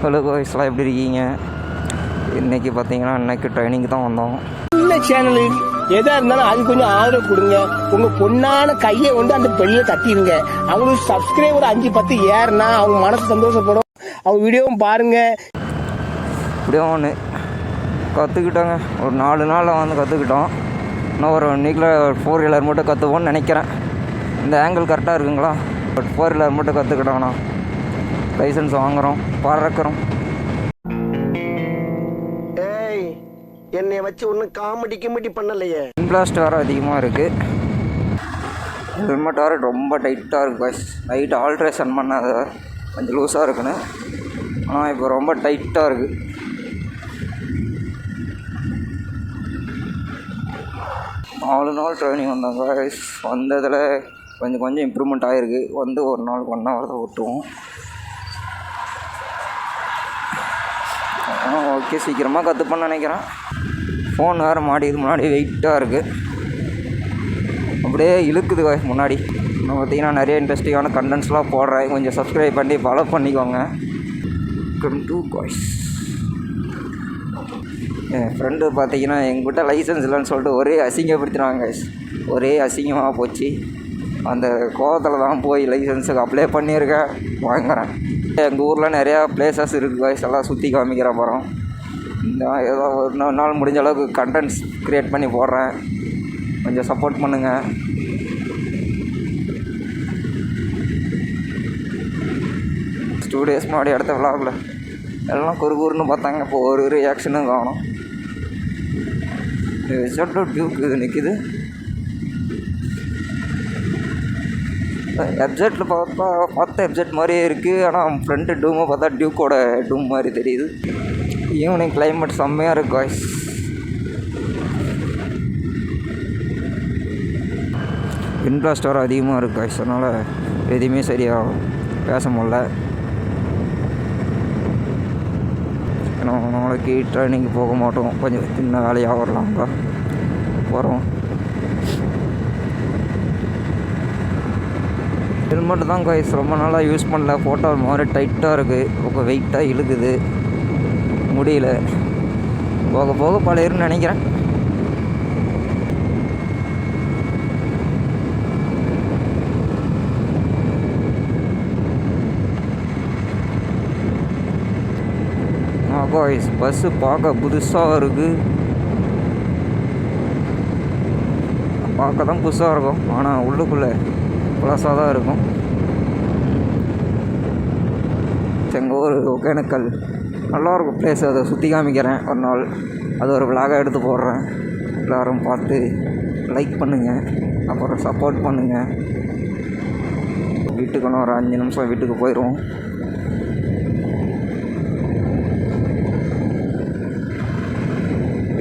Hello காய்ஸ்லாம் எப்படி இருக்கீங்க? இன்றைக்கி பார்த்தீங்கன்னா இன்னைக்கு ட்ரைனிங் தான் வந்தோம். இந்த சேனலு எதா இருந்தாலும் அது கொஞ்சம் ஆதரவு கொடுங்க. உங்க பொண்ணான கையை வந்து அந்த பெல்ல தட்டிடுங்க. அவங்களுக்கு சப்ஸ்கிரைபர் 5-10 ஏறுனா அவங்க மனசு சந்தோஷப்படும். அவங்க வீடியோவும் பாருங்க. இப்படியும் ஒன்று கற்றுக்கிட்டோங்க. ஒரு 4 நாளில் வந்து கற்றுக்கிட்டோம். இன்னும் ஒரு 1 வீக்கில் 4 வீலர் மட்டும் கற்றுப்போன்னு நினைக்கிறேன். இந்த ஆங்கிள் கரெக்டாக இருக்குங்களா? பட் 4 வீலர் மட்டும் கற்றுக்கிட்டோம்ண்ணா லைசன்ஸ் வாங்குகிறோம், பறக்கிறோம். ஏய், என்னை வச்சு ஒன்றும் காமெடி பண்ணலையே. இன்பிளாஸ்ட் வேறு அதிகமாக இருக்குது. ஹெல்மெட் வேறு ரொம்ப டைட்டாக இருக்குது பஸ். லைட் ஆல்ட்ரேஷன் பண்ணாத கொஞ்சம் லூஸாக இருக்குன்னு, ஆனால் இப்போ ரொம்ப டைட்டாக இருக்குது. நாலு நாள் ட்ரைனிங் வந்தாங்க. வந்ததில் கொஞ்சம் இம்ப்ரூவ்மெண்ட் ஆகிருக்கு. வந்து ஒரு நாளுக்கு 1 hour தான் ஓட்டுவோம். ஓகே, சீக்கிரமாக கற்றுப்பேன்னு நினைக்கிறேன். ஃபோன் வேறு மாடிக்கு முன்னாடி வெயிட்டாக இருக்குது, அப்படியே இழுக்குது முன்னாடி. நான் பார்த்திங்கன்னா நிறைய இன்ட்ரெஸ்டிங்கான கண்டென்ட்ஸ்லாம் போடுறேன். கொஞ்சம் சப்ஸ்கிரைப் பண்ணி ஃபாலோ பண்ணிக்கோங்க. Welcome to guys. N friend பார்த்தீங்கன்னா எங்கிட்ட லைசன்ஸ் இல்லைன்னு சொல்லிட்டு ஒரே அசிங்கப்படுத்தினாங்க. ஒரே அசிங்கமாக போச்சு. அந்த கோவத்தில் தான் போய் லைசன்ஸுக்கு அப்ளை பண்ணியிருக்கேன், வாங்குகிறேன். எங்கள் ஊரில் நிறையா பிளேசஸ் இருக்குது காய்ஸ், எல்லாம் சுற்றி காமிக்கிற போகிறோம். ஏதோ ஒரு நாள் முடிஞ்ச அளவுக்கு கண்டென்ட்ஸ் க்ரியேட் பண்ணி போடுறேன். கொஞ்சம் சப்போர்ட் பண்ணுங்கள். டூ டேஸ் முன்னாடி அடுத்த விளாகில் எல்லாம் குறுன்னு பார்த்தாங்க. இப்போ ஒரு ரியாக்ஷனும் காணும். டியூக்கு இது நிற்கிது. எப்ஜெட்டில் பார்த்தா எப்ஜெட் மாதிரியே இருக்குது, ஆனால் ஃப்ரண்ட்டு டூமை பார்த்தா டியூக்கோட டூம் மாதிரி தெரியுது. ஈவினிங் கிளைமேட் செம்மையாக இருக்குது காய்ஸ். இன்ட்ரெஸ்ட் வர அதிகமாக இருக்குது காய்ஸ், அதனால் எதுவுமே சரியாக பேச முடியல. ஏன்னா நாளைக்கு ட்ரைனிங் போக மாட்டோம், கொஞ்சம் சின்ன வேலையாக வரலாம்க்கா வரோம். ஹெல்மெட் தான் காய்ஸ் ரொம்ப நாளாக யூஸ் பண்ணல. ஃபோட்டோ மாதிரி டைட்டாக இருக்குது, ரொம்ப வெயிட்டாக இழுக்குது, முடியல. போக போக பழையருன்னு நினைக்கிறேன். காய்ஸ் பஸ்ஸு பார்க்க புதுசாக இருக்குது. பார்க்க தான் புதுசாக இருக்கும், ஆனால் உள்ளுக்குள்ளே பழசாக தான் இருக்கும். எங்கள் ஊர் ஒகேனக்கல் நல்லாயிருக்கும் பிளேஸ். அதை சுற்றி காமிக்கிறேன் ஒரு நாள். அது ஒரு விலாகாக எடுத்து போடுறேன். எல்லோரும் பார்த்து லைக் பண்ணுங்கள், அப்புறம் சப்போர்ட் பண்ணுங்கள். வீட்டுக்கு இன்னும் ஒரு 5 நிமிஷம் வீட்டுக்கு போயிடுவோம்.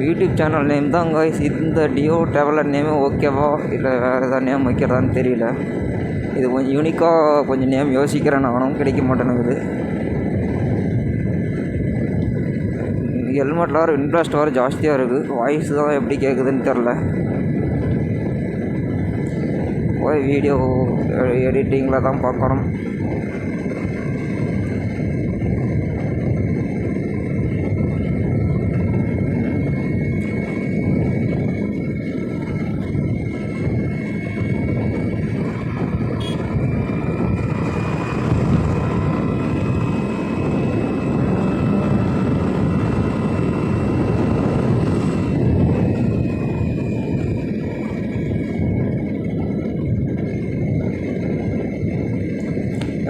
யூடியூப் சேனல் நேம் தான் காய்ஸ். இந்த டியோ ட்ராவலர் நேமே ஓகேவா இல்லை வேறு எதாவது நேம் வைக்கிறதான்னு தெரியல. இது கொஞ்சம் யூனிக்காக கொஞ்சம் நேம் யோசிக்கிறேன், நானும் கிடைக்க மாட்டேனுங்குது. ஹெல்மெட்டில் வர இன்ட்ரெஸ்ட் வர ஜாஸ்தியாக இருக்குது. வாய்ஸ் தான் எப்படி கேட்குதுன்னு தெரில. போய் வீடியோ எடிட்டிங்கில் தான் பார்க்கணும்.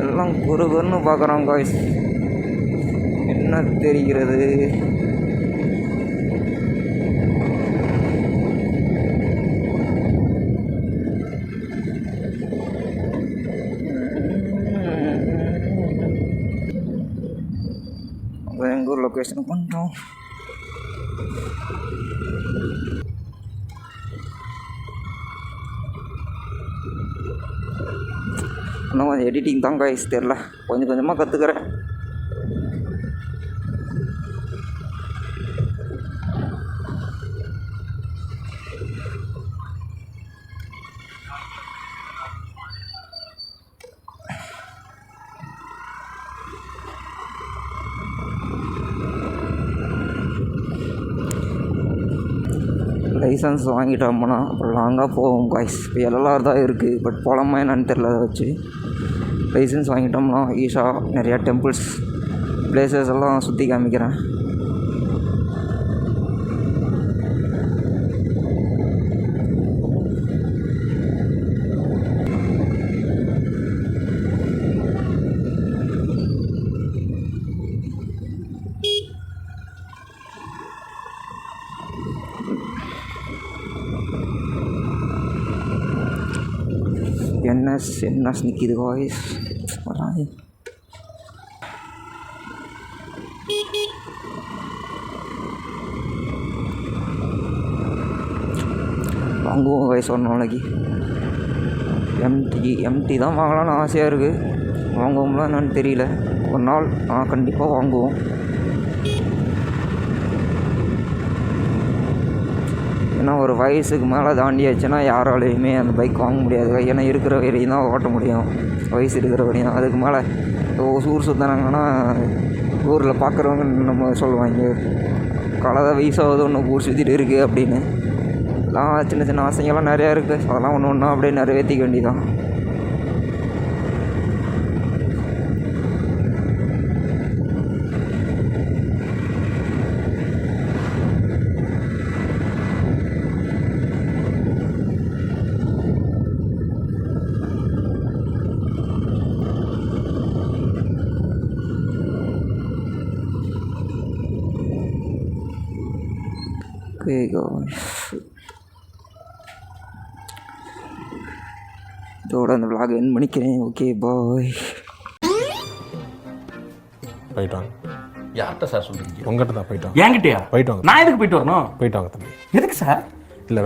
எல்லாம் குறுகுன்னு பார்க்குறோம் காய்ஸ். என்ன தெரிகிறது? எங்கள் ஊர் லொக்கேஷன் பண்ணுறோம். இன்னும் கொஞ்சம் எடிட்டிங் தான் காய்ஸ், தெரில. கொஞ்சமாக கற்றுக்கிறேன். லைசன்ஸ் வாங்கிட்டோம்னா அப்புறம் லாங்காக போவோம் காய்ஸ். இப்போ எல்லாம் தான் இருக்குது, பட் போகலாமா என்னன்னு தெரில. அதை வச்சு லைசன்ஸ் வாங்கிட்டோம்னா ஈஸாக நிறையா டெம்பிள்ஸ் பிளேசஸ் எல்லாம் சுற்றி காமிக்கிறேன். என்ன நிற்கிது வாய்ஸ் வராது. வாங்குவோம் வயசு ஒரு நாளைக்கு. எம்டி தான் வாங்கலான்னு ஆசையாக இருக்குது. வாங்குவோம்லாம் என்னன்னு தெரியல. ஒரு நாள் கண்டிப்பாக வாங்குவோம். ஏன்னா ஒரு வயசுக்கு மேலே தாண்டியாச்சுன்னா யாராலையுமே அந்த பைக் வாங்க முடியாது. ஏன்னா இருக்கிற வரையும் தான் ஓட்ட முடியும், வயசு இருக்கிற வரையும். அதுக்கு மேலே ஊர் சுற்றினாங்கன்னா ஊரில் பார்க்குறவங்க நம்ம சொல்லுவாங்க, கலதை வயசாகுது ஒன்று ஊர் சுற்றிட்டு இருக்குது அப்படின்னு. எல்லாம் சின்ன சின்ன ஆசைங்கள்லாம் நிறையா இருக்குது. அதெல்லாம் ஒன்று ஒன்றா அப்படியே நிறைவேற்றிக்க வேண்டியதான். ஓகே இதோட அந்த vlog எண்ட் பண்ணிக்கிறேன். Okay bye. போயிட்டு வாங்க. யார்கிட்ட சார் சொல்றீங்க? உங்ககிட்ட தான் போயிட்டு வாங்க. என்கிட்டயா? போயிட்டு வாங்க. நான் எதுக்கு போயிட்டு வரணும்? போயிட்டு வாங்க தம்பி. எதுக்கு சார்? இல்லை